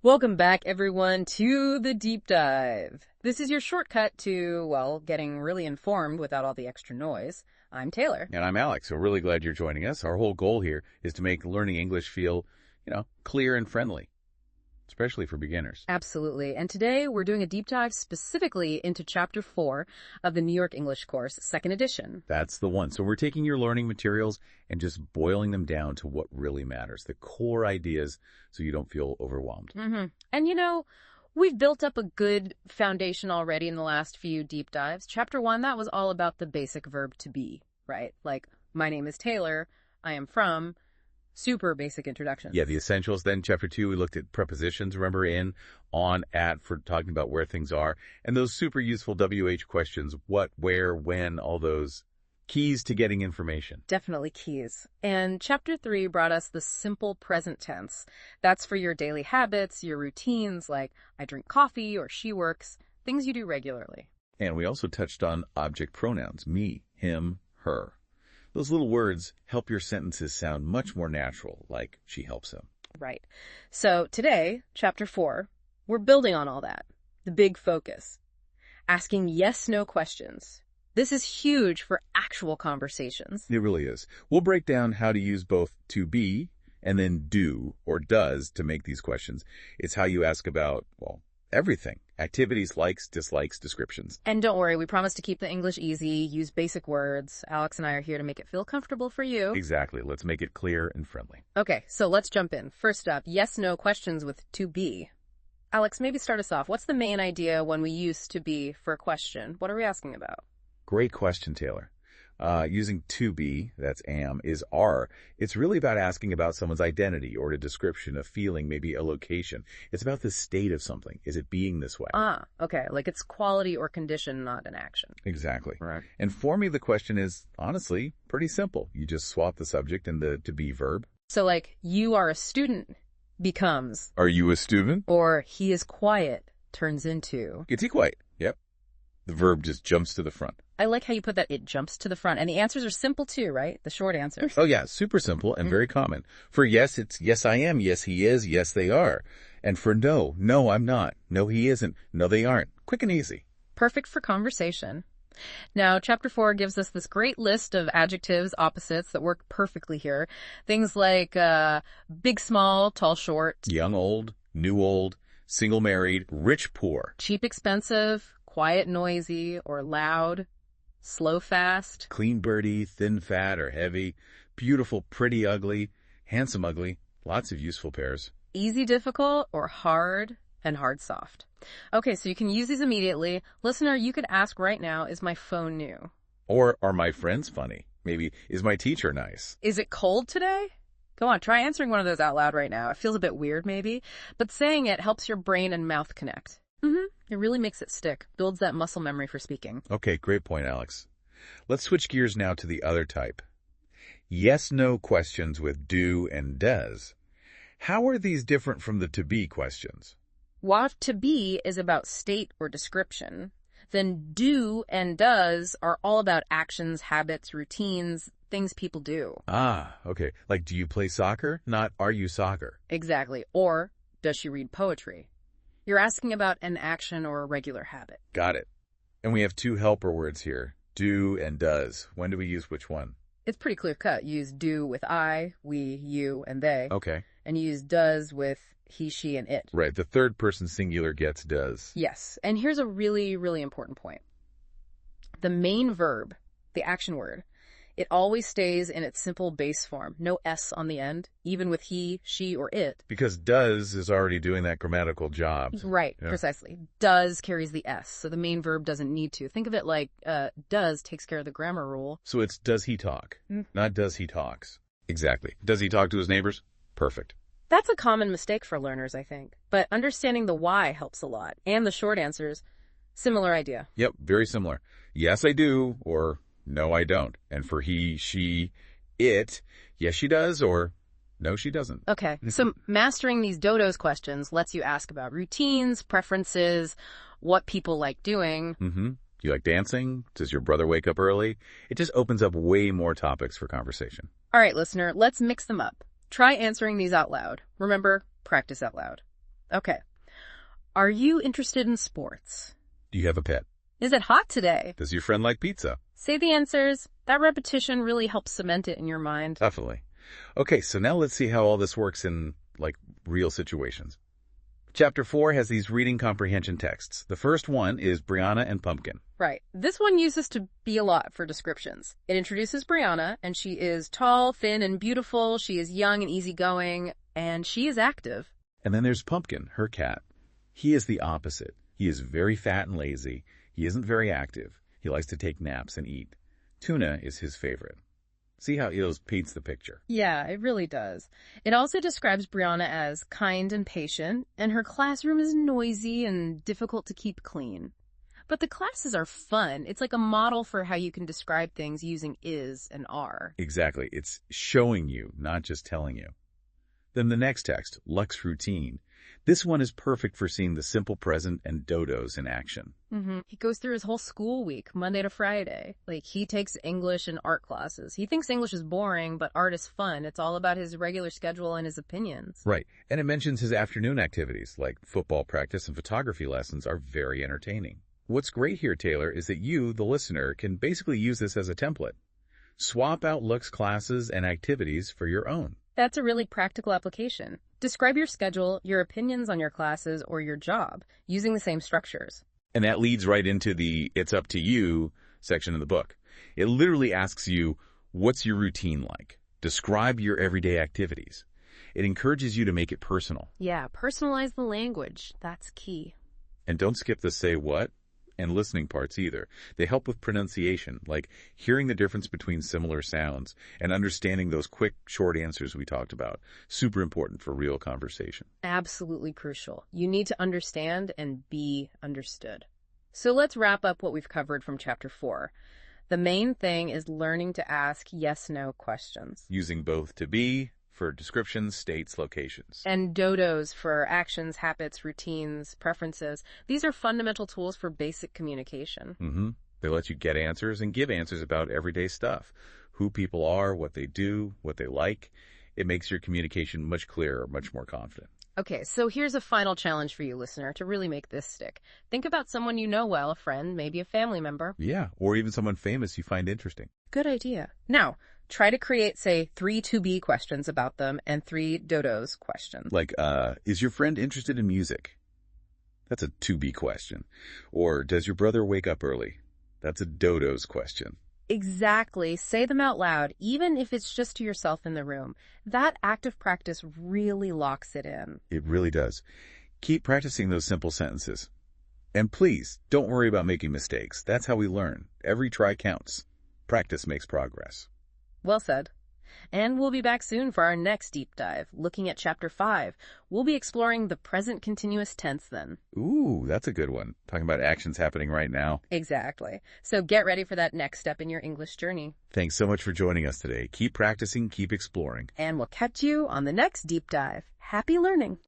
Welcome back, everyone, to the deep dive. This is your shortcut to, well, getting really informed without all the extra noise. I'm Taylor. And I'm Alex. So really glad you're joining us. Our whole goal here is to make learning English feel, clear and friendly, especially for beginners. Absolutely. And today we're doing a deep dive specifically into Chapter 4 of the New York English course, second edition. That's the one. So we're taking your learning materials and just boiling them down to what really matters, the core ideas, so you don't feel overwhelmed. And we've built up a good foundation already in the last few deep dives. Chapter 1, that was all about the basic verb to be, right? Like, my name is Taylor, I am from, super basic introduction. Yeah, the essentials. Then Chapter 2, we looked at prepositions, remember, in, on, at, for talking about where things are. And those super useful WH questions, what, where, when, all those keys to getting information. Definitely keys. And Chapter 3 brought us the simple present tense. That's for your daily habits, your routines, like I drink coffee or she works, things you do regularly. And we also touched on object pronouns, me, him, her. Those little words help your sentences sound much more natural, like she helps him. Right. So today, Chapter 4, we're building on all that. The big focus. Asking yes-no questions. This is huge for actual conversations. It really is. We'll break down how to use both to be and then do or does to make these questions. It's how you ask about, everything. Activities, likes, dislikes, descriptions. And don't worry, we promise to keep the English easy, use basic words. Alex and I are here to make it feel comfortable for you. Exactly. Let's make it clear and friendly. Okay, so let's jump in. First up, yes-no questions with to be. Alex, maybe start us off. What's the main idea when we use to be for a question? What are we asking about? Great question, Taylor. Using to be, that's am, is are. It's really about asking about someone's identity or a description, a feeling, maybe a location. It's about the state of something. Is it being this way? Okay. Like it's quality or condition, not an action. Exactly. Right. And for me, the question is, honestly, pretty simple. You just swap the subject and the to be verb. So like, you are a student becomes. Are you a student? Or he is quiet turns into. Is he quiet? Yep. The verb just jumps to the front. I like how you put that, it jumps to the front. And the answers are simple too, right? The short answers. Oh yeah, super simple and very common. For yes, it's yes I am, yes he is, yes they are. And for no, no I'm not, no he isn't, no they aren't. Quick and easy. Perfect for conversation. Now, Chapter 4 gives us this great list of adjectives, opposites that work perfectly here. Things like big, small, tall, short. Young, old, new, old, single, married, rich, poor. Cheap, expensive, quiet, noisy, or loud. Slow, fast. Clean, birdie, thin, fat, or heavy. Beautiful, pretty, ugly. Handsome, ugly. Lots of useful pairs. Easy, difficult, or hard, and hard, soft. Okay, so you can use these immediately. Listener, you could ask right now, is my phone new? Or are my friends funny? Maybe, is my teacher nice? Is it cold today? Go on, try answering one of those out loud right now. It feels a bit weird, maybe, but saying it helps your brain and mouth connect. It really makes it stick, builds that muscle memory for speaking. Okay, great point, Alex. Let's switch gears now to the other type. Yes-no questions with do and does. How are these different from the to-be questions? While to be is about state or description, then do and does are all about actions, habits, routines, things people do. Okay. Like, do you play soccer? Not, are you soccer? Exactly. Or, does she read poetry? You're asking about an action or a regular habit. Got it. And we have two helper words here, do and does. When do we use which one? It's pretty clear cut. Use do with I, we, you, and they. Okay. And use does with he, she, and it. Right. The third person singular gets does. Yes. And here's a really, really important point. The main verb, the action word, it always stays in its simple base form. No S on the end, even with he, she, or it. Because does is already doing that grammatical job. Right, yeah. Precisely. Does carries the S, so the main verb doesn't need to. Think of it like does takes care of the grammar rule. So it's does he talk, not does he talks. Exactly. Does he talk to his neighbors? Perfect. That's a common mistake for learners, I think. But understanding the why helps a lot. And the short answers, similar idea. Yep, very similar. Yes, I do, or no, I don't. And for he, she, it, yes, she does, or no, she doesn't. Okay, so mastering these dodos questions lets you ask about routines, preferences, what people like doing. You like dancing? Does your brother wake up early? It just opens up way more topics for conversation. All right, listener, let's mix them up. Try answering these out loud. Remember, practice out loud. Okay. Are you interested in sports? Do you have a pet? Is it hot today? Does your friend like pizza? Say the answers. That repetition really helps cement it in your mind. Definitely. Okay, so now let's see how all this works in, real situations. Chapter 4 has these reading comprehension texts. The first one is Brianna and Pumpkin. Right. This one uses to be a lot for descriptions. It introduces Brianna, and she is tall, thin, and beautiful. She is young and easygoing, and she is active. And then there's Pumpkin, her cat. He is the opposite. He is very fat and lazy. He isn't very active. He likes to take naps and eat. Tuna is his favorite. See how it paints the picture. Yeah, it really does. It also describes Brianna as kind and patient, and her classroom is noisy and difficult to keep clean. But the classes are fun. It's like a model for how you can describe things using is and are. Exactly. It's showing you, not just telling you. Then the next text, Luck's routine. This one is perfect for seeing the simple present and dodos in action. He goes through his whole school week, Monday to Friday. He takes English and art classes. He thinks English is boring, but art is fun. It's all about his regular schedule and his opinions. Right. And it mentions his afternoon activities, like football practice and photography lessons, are very entertaining. What's great here, Taylor, is that you, the listener, can basically use this as a template. Swap out Luck's classes and activities for your own. That's a really practical application. Describe your schedule, your opinions on your classes, or your job, using the same structures. And that leads right into the "it's up to you" section of the book. It literally asks you, what's your routine like? Describe your everyday activities. It encourages you to make it personal. Yeah, personalize the language. That's key. And don't skip the say what and listening parts either. They help with pronunciation, like hearing the difference between similar sounds and understanding those quick, short answers we talked about. Super important for real conversation. Absolutely crucial. You need to understand and be understood. So let's wrap up what we've covered from Chapter 4. The main thing is learning to ask yes-no questions. Using both to be for descriptions, states, locations. And dodos for actions, habits, routines, preferences. These are fundamental tools for basic communication. They let you get answers and give answers about everyday stuff. Who people are, what they do, what they like. It makes your communication much clearer, much more confident. Okay, so here's a final challenge for you, listener, to really make this stick. Think about someone you know well, a friend, maybe a family member. Yeah, or even someone famous you find interesting. Good idea. Now, try to create, say, 3 to-be questions about them and 3 dodos questions. Like, is your friend interested in music? That's a to-be question. Or, does your brother wake up early? That's a dodos question. Exactly. Say them out loud, even if it's just to yourself in the room. That active practice really locks it in. It really does. Keep practicing those simple sentences. And please, don't worry about making mistakes. That's how we learn. Every try counts. Practice makes progress. Well said. And we'll be back soon for our next deep dive, looking at Chapter 5. We'll be exploring the present continuous tense then. Ooh, that's a good one. Talking about actions happening right now. Exactly. So get ready for that next step in your English journey. Thanks so much for joining us today. Keep practicing, keep exploring. And we'll catch you on the next deep dive. Happy learning!